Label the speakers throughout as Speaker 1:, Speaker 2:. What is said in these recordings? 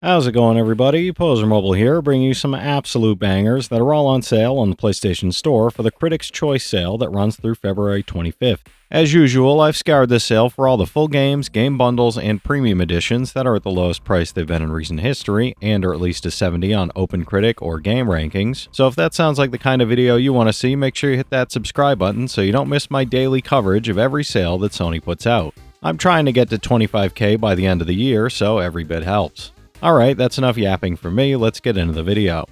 Speaker 1: How's it going, everybody? Pozermobil here, bringing you some absolute bangers that are all on sale on the PlayStation Store for the Critics' Choice sale that runs through February 25th. As usual, I've scoured this sale for all the full games, game bundles, and premium editions that are at the lowest price they've been in recent history, and are at least a 70 on OpenCritic or Game Rankings. So if that sounds like the kind of video you want to see, make sure you hit that subscribe button so you don't miss my daily coverage of every sale that Sony puts out. I'm trying to get to 25k by the end of the year, so every bit helps. Alright, that's enough yapping for me, let's get into the video.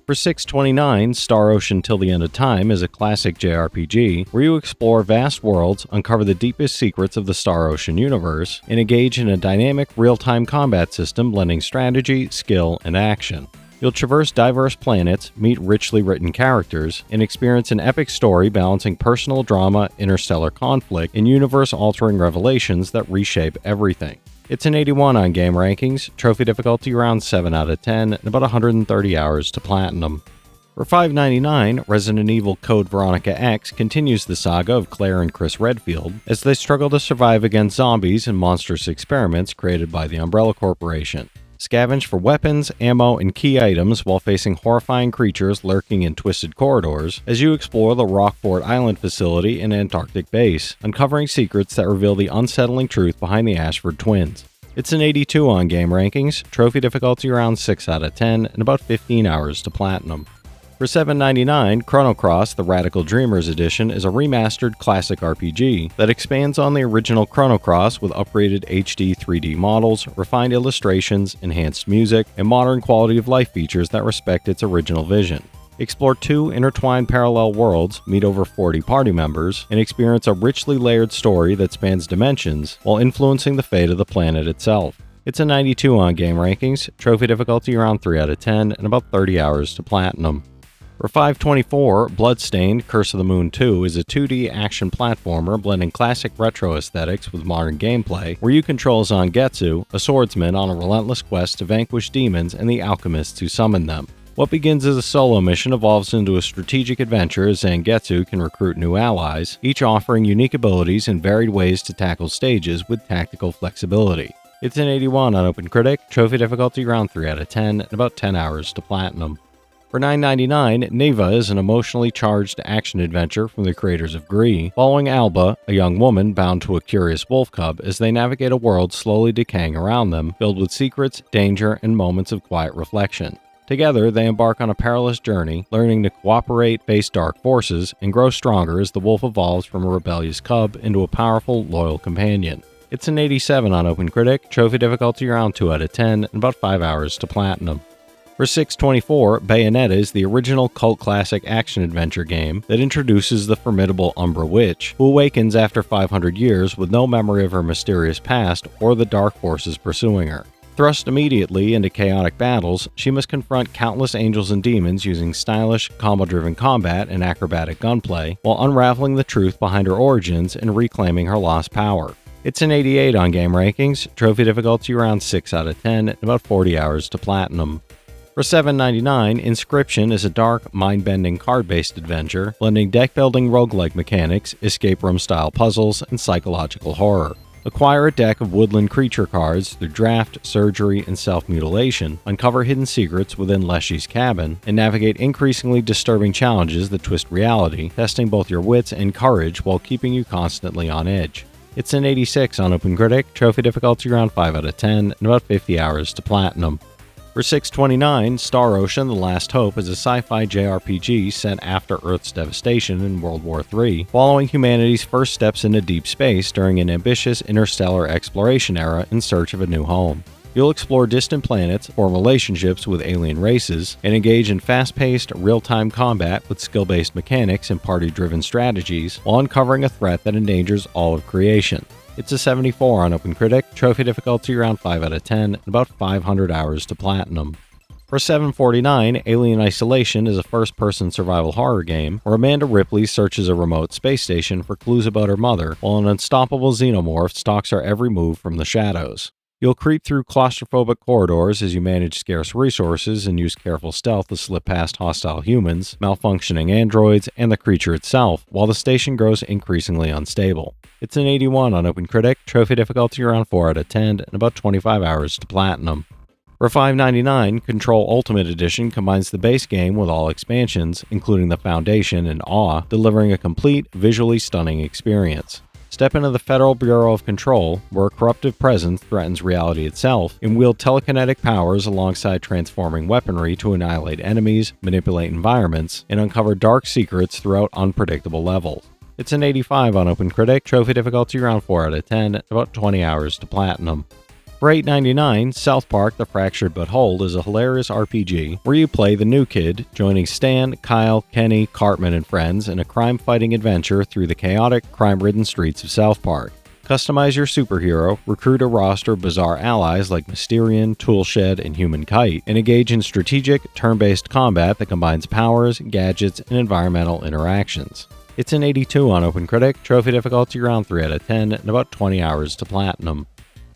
Speaker 1: For $6.29, Star Ocean Till the End of Time is a classic JRPG where you explore vast worlds, uncover the deepest secrets of the Star Ocean universe, and engage in a dynamic real-time combat system blending strategy, skill, and action. You'll traverse diverse planets, meet richly written characters, and experience an epic story balancing personal drama, interstellar conflict, and universe-altering revelations that reshape everything. It's an 81 on Game Rankings, trophy difficulty around 7 out of 10, and about 130 hours to platinum. For $5.99, Resident Evil Code Veronica X continues the saga of Claire and Chris Redfield as they struggle to survive against zombies and monstrous experiments created by the Umbrella Corporation. Scavenge for weapons, ammo, and key items while facing horrifying creatures lurking in twisted corridors as you explore the Rockfort Island facility and Antarctic base, uncovering secrets that reveal the unsettling truth behind the Ashford twins. It's an 82 on Game Rankings, trophy difficulty around 6 out of 10, and about 15 hours to platinum. For $7.99, Chrono Cross, the Radical Dreamers Edition is a remastered classic RPG that expands on the original Chrono Cross with upgraded HD 3D models, refined illustrations, enhanced music, and modern quality of life features that respect its original vision. Explore two intertwined parallel worlds, meet over 40 party members, and experience a richly layered story that spans dimensions while influencing the fate of the planet itself. It's a 92 on Game Rankings, trophy difficulty around 3 out of 10, and about 30 hours to platinum. For $5.24, Bloodstained Curse of the Moon 2 is a 2D action platformer blending classic retro aesthetics with modern gameplay, where you control Zangetsu, a swordsman on a relentless quest to vanquish demons and the alchemists who summon them. What begins as a solo mission evolves into a strategic adventure as Zangetsu can recruit new allies, each offering unique abilities and varied ways to tackle stages with tactical flexibility. It's an 81 on OpenCritic, trophy difficulty around 3 out of 10, and about 10 hours to platinum. For $9.99, Neva is an emotionally charged action-adventure from the creators of Gree, following Alba, a young woman bound to a curious wolf cub, as they navigate a world slowly decaying around them, filled with secrets, danger, and moments of quiet reflection. Together, they embark on a perilous journey, learning to cooperate, face dark forces, and grow stronger as the wolf evolves from a rebellious cub into a powerful, loyal companion. It's an 87 on OpenCritic, trophy difficulty around 2 out of 10, and about 5 hours to platinum. For $6.24, Bayonetta is the original cult classic action-adventure game that introduces the formidable Umbra Witch, who awakens after 500 years with no memory of her mysterious past or the dark forces pursuing her. Thrust immediately into chaotic battles, she must confront countless angels and demons using stylish, combo-driven combat and acrobatic gunplay, while unraveling the truth behind her origins and reclaiming her lost power. It's an 88 on Game Rankings, trophy difficulty around 6 out of 10, and about 40 hours to platinum. For $7.99, Inscryption is a dark, mind-bending card-based adventure, blending deck-building roguelike mechanics, escape room-style puzzles, and psychological horror. Acquire a deck of woodland creature cards through draft, surgery, and self-mutilation, uncover hidden secrets within Leshy's cabin, and navigate increasingly disturbing challenges that twist reality, testing both your wits and courage while keeping you constantly on edge. It's an 86 on OpenCritic, trophy difficulty around 5 out of 10, and about 50 hours to platinum. For $6.29, Star Ocean: The Last Hope is a sci-fi JRPG set after Earth's devastation in World War III, following humanity's first steps into deep space during an ambitious interstellar exploration era in search of a new home. You'll explore distant planets, form relationships with alien races, and engage in fast-paced, real-time combat with skill-based mechanics and party-driven strategies while uncovering a threat that endangers all of creation. It's a 74 on OpenCritic, trophy difficulty around 5 out of 10, and about 500 hours to platinum. For $7.49, Alien Isolation is a first-person survival horror game where Amanda Ripley searches a remote space station for clues about her mother, while an unstoppable xenomorph stalks her every move from the shadows. You'll creep through claustrophobic corridors as you manage scarce resources and use careful stealth to slip past hostile humans, malfunctioning androids, and the creature itself, while the station grows increasingly unstable. It's an 81 on OpenCritic, trophy difficulty around 4 out of 10, and about 25 hours to platinum. For $5.99, Control Ultimate Edition combines the base game with all expansions, including the Foundation and Awe, delivering a complete, visually stunning experience. Step into the Federal Bureau of Control, where a corruptive presence threatens reality itself, and wield telekinetic powers alongside transforming weaponry to annihilate enemies, manipulate environments, and uncover dark secrets throughout unpredictable levels. It's an 85 on OpenCritic, trophy difficulty around 4 out of 10, about 20 hours to platinum. For $8.99, South Park: The Fractured But Whole is a hilarious RPG where you play the new kid, joining Stan, Kyle, Kenny, Cartman, and friends in a crime-fighting adventure through the chaotic, crime-ridden streets of South Park. Customize your superhero, recruit a roster of bizarre allies like Mysterion, Toolshed, and Human Kite, and engage in strategic, turn-based combat that combines powers, gadgets, and environmental interactions. It's an 82 on OpenCritic, trophy difficulty around 3 out of 10, and about 20 hours to platinum.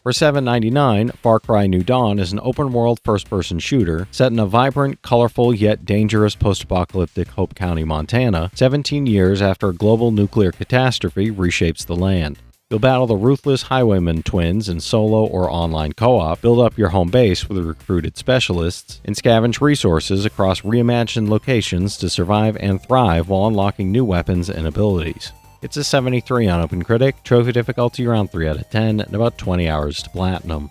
Speaker 1: For $7.99, Far Cry New Dawn is an open-world first-person shooter set in a vibrant, colorful, yet dangerous post-apocalyptic Hope County, Montana, 17 years after a global nuclear catastrophe reshapes the land. You'll battle the ruthless Highwayman twins in solo or online co-op, build up your home base with recruited specialists, and scavenge resources across reimagined locations to survive and thrive while unlocking new weapons and abilities. It's a 73 on OpenCritic, trophy difficulty around 3 out of 10, and about 20 hours to platinum.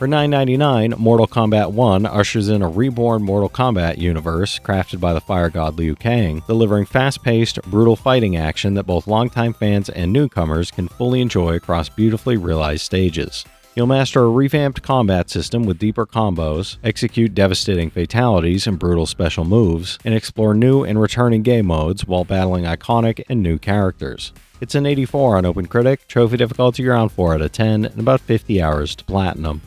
Speaker 1: For $9.99, Mortal Kombat 1 ushers in a reborn Mortal Kombat universe crafted by the fire god Liu Kang, delivering fast-paced, brutal fighting action that both longtime fans and newcomers can fully enjoy across beautifully realized stages. You'll master a revamped combat system with deeper combos, execute devastating fatalities and brutal special moves, and explore new and returning game modes while battling iconic and new characters. It's an 84 on OpenCritic, trophy difficulty around 4 out of 10, and about 50 hours to platinum.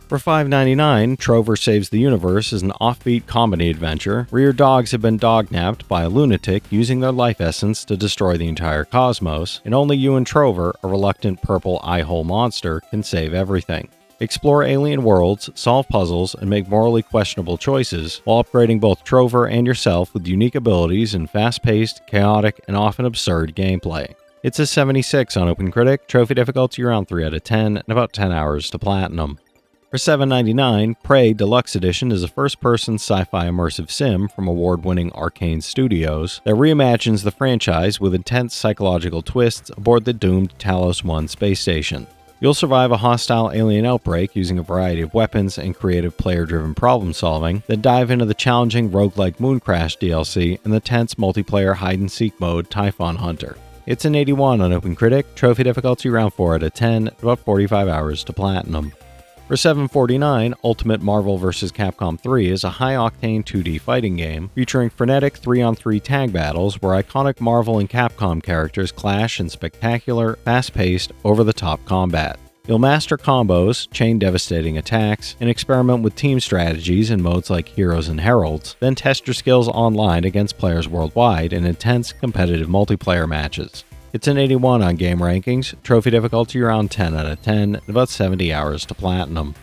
Speaker 1: For $5.99, Trover Saves the Universe is an offbeat comedy adventure where your dogs have been dognapped by a lunatic using their life essence to destroy the entire cosmos, and only you and Trover, a reluctant purple eye-hole monster, can save everything. Explore alien worlds, solve puzzles, and make morally questionable choices, while upgrading both Trover and yourself with unique abilities and fast-paced, chaotic, and often absurd gameplay. It's a 76 on OpenCritic, trophy difficulty around 3 out of 10, and about 10 hours to platinum. For $7.99, Prey Deluxe Edition is a first-person sci-fi immersive sim from award-winning Arcane Studios that reimagines the franchise with intense psychological twists aboard the doomed Talos 1 space station. You'll survive a hostile alien outbreak using a variety of weapons and creative player-driven problem-solving, then dive into the challenging roguelike Mooncrash DLC and the tense multiplayer hide-and-seek mode Typhon Hunter. It's an 81 on OpenCritic, trophy difficulty around 4 out of 10, about 45 hours to platinum. For $7.49, Ultimate Marvel vs. Capcom 3 is a high-octane 2D fighting game featuring frenetic 3-on-3 tag battles where iconic Marvel and Capcom characters clash in spectacular, fast-paced, over-the-top combat. You'll master combos, chain devastating attacks, and experiment with team strategies in modes like Heroes and Heralds, then test your skills online against players worldwide in intense, competitive multiplayer matches. It's an 81 on game rankings, trophy difficulty around 10 out of 10, and about 70 hours to platinum.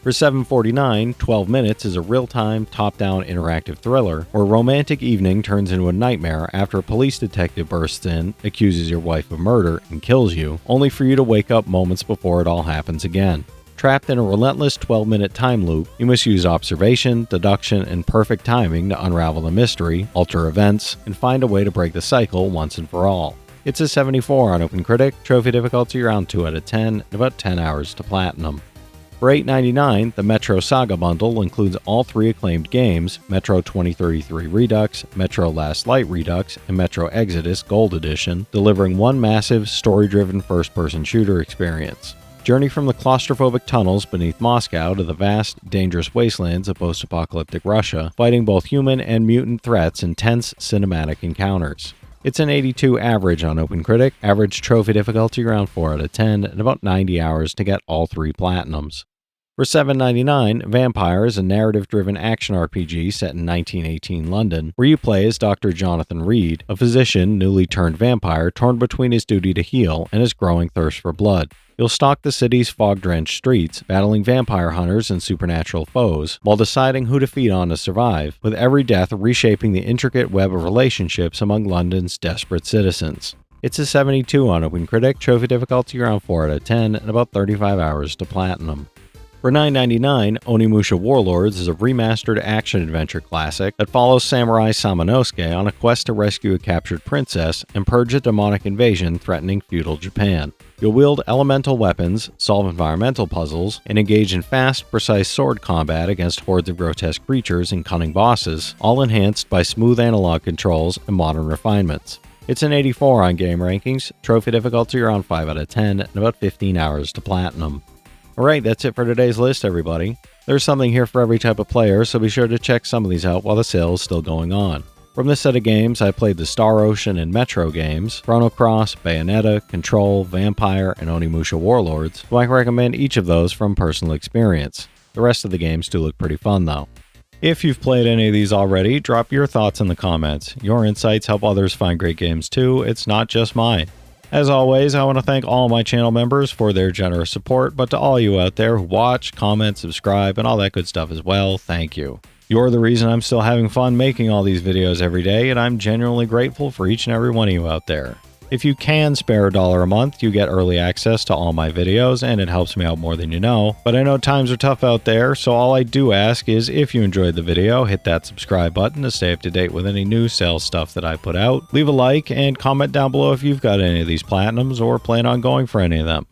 Speaker 1: For $7.49, 12 Minutes is a real-time, top-down interactive thriller where a romantic evening turns into a nightmare after a police detective bursts in, accuses your wife of murder, and kills you, only for you to wake up moments before it all happens again. Trapped in a relentless 12-minute time loop, you must use observation, deduction, and perfect timing to unravel the mystery, alter events, and find a way to break the cycle once and for all. It's a 74 on OpenCritic, trophy difficulty around 2 out of 10, and about 10 hours to platinum. For $8.99, the Metro Saga Bundle includes all 3 acclaimed games, Metro 2033 Redux, Metro Last Light Redux, and Metro Exodus Gold Edition, delivering one massive, story-driven first-person shooter experience. Journey from the claustrophobic tunnels beneath Moscow to the vast, dangerous wastelands of post-apocalyptic Russia, fighting both human and mutant threats in tense cinematic encounters. It's an 82 average on OpenCritic, average trophy difficulty around 4 out of 10, and about 90 hours to get all 3 platinums. For $7.99, Vampyr is a narrative-driven action RPG set in 1918 London, where you play as Dr. Jonathan Reed, a physician newly turned vampire torn between his duty to heal and his growing thirst for blood. You'll stalk the city's fog-drenched streets, battling vampire hunters and supernatural foes, while deciding who to feed on to survive, with every death reshaping the intricate web of relationships among London's desperate citizens. It's a 72 on OpenCritic, trophy difficulty around 4 out of 10, and about 35 hours to platinum. For $9.99, Onimusha Warlords is a remastered action-adventure classic that follows Samurai Samanosuke on a quest to rescue a captured princess and purge a demonic invasion threatening feudal Japan. You'll wield elemental weapons, solve environmental puzzles, and engage in fast, precise sword combat against hordes of grotesque creatures and cunning bosses, all enhanced by smooth analog controls and modern refinements. It's an 84 on game rankings, trophy difficulty around 5 out of 10, and about 15 hours to platinum. Alright, that's it for today's list, everybody. There's something here for every type of player, so be sure to check some of these out while the sale is still going on. From this set of games, I played the Star Ocean and Metro games, Chrono Cross, Bayonetta, Control, Vampyr, and Onimusha Warlords, so I can recommend each of those from personal experience. The rest of the games do look pretty fun though. If you've played any of these already, drop your thoughts in the comments. Your insights help others find great games too, it's not just mine. As always, I want to thank all my channel members for their generous support, but to all you out there who watch, comment, subscribe, and all that good stuff as well, thank you. You're the reason I'm still having fun making all these videos every day, and I'm genuinely grateful for each and every one of you out there. If you can spare $1 a month, you get early access to all my videos, and it helps me out more than you know. But I know times are tough out there, so all I do ask is if you enjoyed the video, hit that subscribe button to stay up to date with any new sales stuff that I put out. Leave a like and comment down below if you've got any of these platinums or plan on going for any of them.